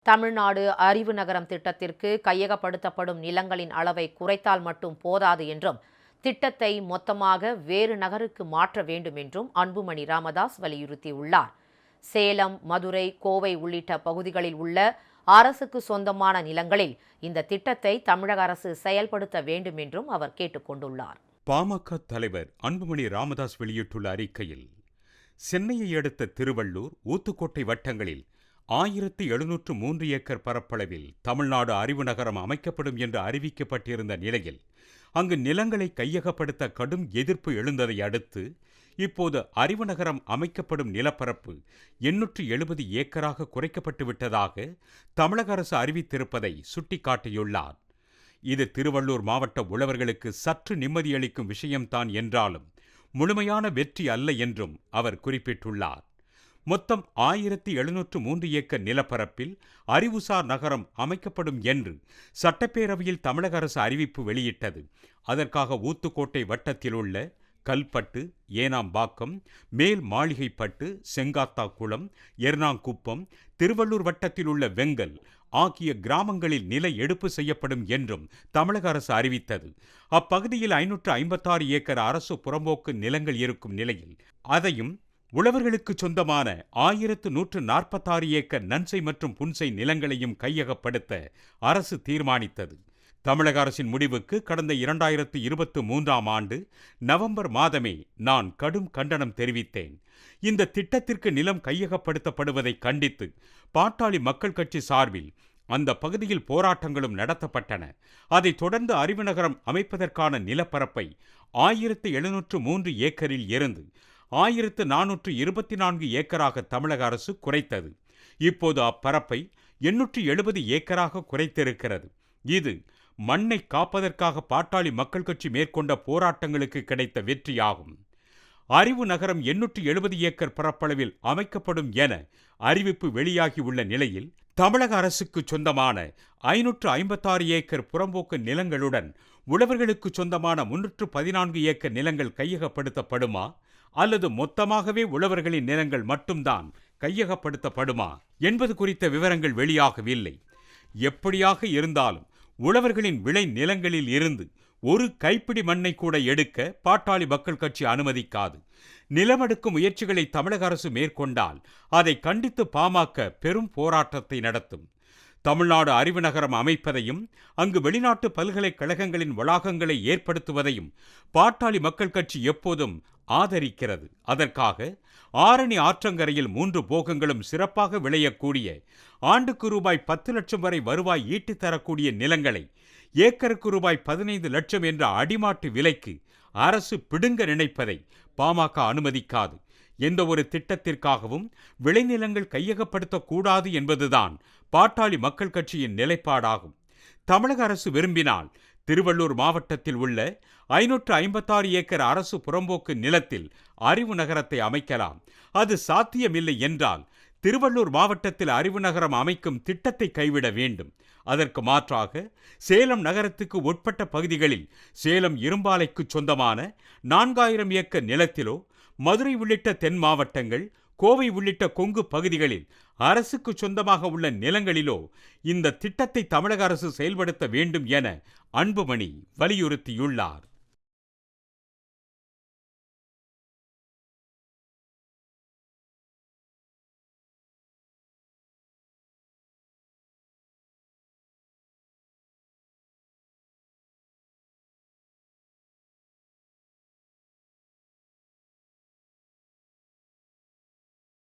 தமிழ்நாடு அறிவு நகரம் திட்டத்திற்கு கையகப்படுத்தப்படும் நிலங்களின் அளவை குறைத்தால் மட்டும் போதாது என்றும், திட்டத்தை மொத்தமாக வேறு நகருக்கு மாற்ற வேண்டும் என்றும் அன்புமணி ராமதாஸ் வலியுறுத்தியுள்ளார். சேலம், மதுரை, கோவை உள்ளிட்ட பகுதிகளில் உள்ள அரசுக்கு சொந்தமான நிலங்களில் இந்த திட்டத்தை தமிழக அரசு செயல்படுத்த வேண்டும் என்றும் அவர் கேட்டுக் கொண்டுள்ளார். பாமக தலைவர் அன்புமணி ராமதாஸ் வெளியிட்டுள்ள அறிக்கையில், சென்னையை அடுத்த திருவள்ளூர், ஊத்துக்கோட்டை வட்டங்களில் 1703 ஏக்கர் பரப்பளவில் தமிழ்நாடு அறிவு நகரம் அமைக்கப்படும் என்று அறிவிக்கப்பட்டிருந்த நிலையில், அங்கு நிலங்களை கையகப்படுத்த கடும் எதிர்ப்பு எழுந்ததை அடுத்து இப்போது அறிவு நகரம் அமைக்கப்படும் நிலப்பரப்பு 870 ஏக்கராக குறைக்கப்பட்டு விட்டதாக தமிழக அரசு அறிவித்திருப்பதை சுட்டிக்காட்டியுள்ளார். இது திருவள்ளூர் மாவட்ட உழவர்களுக்கு சற்று நிம்மதியளிக்கும் விஷயம்தான் என்றாலும் முழுமையான வெற்றி அல்ல என்றும் அவர் குறிப்பிட்டுள்ளார். மொத்தம் 1703 ஏக்கர் நிலப்பரப்பில் அறிவுசார் நகரம் அமைக்கப்படும் என்று சட்டப்பேரவையில் தமிழக அரசு அறிவிப்பு வெளியிட்டது. அதற்காக ஊத்துக்கோட்டை வட்டத்தில் உள்ள கல்பட்டு, ஏனாம்பாக்கம், மேல் மாளிகைப்பட்டு, செங்காத்தாக்குளம், எர்ணாங்குப்பம், திருவள்ளூர் வட்டத்தில் உள்ள வெங்கல் ஆகிய கிராமங்களில் நில எடுப்பு செய்யப்படும் என்றும் தமிழக அரசு அறிவித்தது. அப்பகுதியில் 556 ஏக்கர் அரசு புறம்போக்கு நிலங்கள் இருக்கும் நிலையில் அதையும் உழவர்களுக்கு சொந்தமான 1146 ஏக்கர் நன்சை மற்றும் புன்சை நிலங்களையும் கையகப்படுத்த அரசு தீர்மானித்தது. தமிழக அரசின் முடிவுக்கு கடந்த 2023ஆம் ஆண்டு நவம்பர் மாதமே நான் கடும் கண்டனம் தெரிவித்தேன். இந்த திட்டத்திற்கு நிலம் கையகப்படுத்தப்படுவதை கண்டித்து பாட்டாளி மக்கள் கட்சி சார்பில் அந்த பகுதியில் போராட்டங்களும் நடத்தப்பட்டன. அதைத் தொடர்ந்து அறிவு நகரம் அமைப்பதற்கான நிலப்பரப்பை 1703 ஏக்கரில் இருந்து 1424 ஏக்கராக தமிழக அரசு குறைத்தது. இப்போது அப்பரப்பை 870 ஏக்கராக குறைத்திருக்கிறது. இது மண்ணை காப்பதற்காக பாட்டாளி மக்கள் கட்சி மேற்கொண்ட போராட்டங்களுக்கு கிடைத்த வெற்றியாகும். அறிவு நகரம் 870 ஏக்கர் பரப்பளவில் அமைக்கப்படும் என அறிவிப்பு வெளியாகியுள்ள நிலையில், தமிழக அரசுக்கு சொந்தமான 556 ஏக்கர் புறம்போக்கு நிலங்களுடன் உழவர்களுக்கு சொந்தமான 314 ஏக்கர் நிலங்கள் கையகப்படுத்தப்படுமா அல்லது மொத்தமாகவே உழவர்களின் நிலங்கள் மட்டும்தான் கையகப்படுத்தப்படுமா என்பது குறித்த விவரங்கள் வெளியாகவில்லை. எப்படியாக இருந்தாலும் உழவர்களின் விளை நிலங்களில் இருந்து ஒரு கைப்பிடி மண்ணை கூட எடுக்க பாட்டாளி மக்கள் கட்சி அனுமதிக்காது. நிலமெடுக்கும் முயற்சிகளை தமிழக அரசு மேற்கொண்டால் அதை கண்டித்து பாமக பெரும் போராட்டத்தை நடத்தும். தமிழ்நாடு அறிவு நகரம் அமைப்பதையும் அங்கு வெளிநாட்டு பல்கலைக்கழகங்களின் வளாகங்களை ஏற்படுத்துவதையும் பாட்டாளி மக்கள் கட்சி எப்போதும் ஆதரிக்கிறது. அதற்காக ஆரணி ஆற்றங்கரையில் 3 போகங்களும் சிறப்பாக விளையக்கூடிய, ஆண்டுக்கு ரூபாய் 10 லட்சம் வரை வருவாய் ஈட்டித் தரக்கூடிய நிலங்களை ஏக்கருக்கு ரூபாய் 15 லட்சம் என்ற அடிமாட்டு விலைக்கு அரசு பிடுங்க நினைப்பதை பாமக அனுமதிக்காது. எந்த ஒரு திட்டத்திற்காகவும் விளைநிலங்கள் கையகப்படுத்தக்கூடாது என்பதுதான் பாட்டாளி மக்கள் கட்சியின் நிலைப்பாடாகும். தமிழக அரசு விரும்பினால் திருவள்ளூர் மாவட்டத்தில் உள்ள 556 ஏக்கர் அரசு புறம்போக்கு நிலத்தில் அறிவு நகரத்தை அமைக்கலாம். அது சாத்தியமில்லை என்றால் திருவள்ளூர் மாவட்டத்தில் அறிவு நகரம் அமைக்கும் திட்டத்தை கைவிட வேண்டும். அதற்கு மாற்றாக சேலம் நகரத்துக்கு உட்பட்ட பகுதிகளில் சேலம் இரும்பாலைக்கு சொந்தமான 4000 ஏக்கர் நிலத்திலோ, மதுரை உள்ளிட்ட தென் மாவட்டங்கள், கோவை உள்ளிட்ட கொங்கு பகுதிகளில் அரசுக்கு சொந்தமாக உள்ள நிலங்களிலோ இந்த திட்டத்தை தமிழக அரசு செயல்படுத்த வேண்டும் என அன்புமணி வலியுறுத்தியுள்ளார்.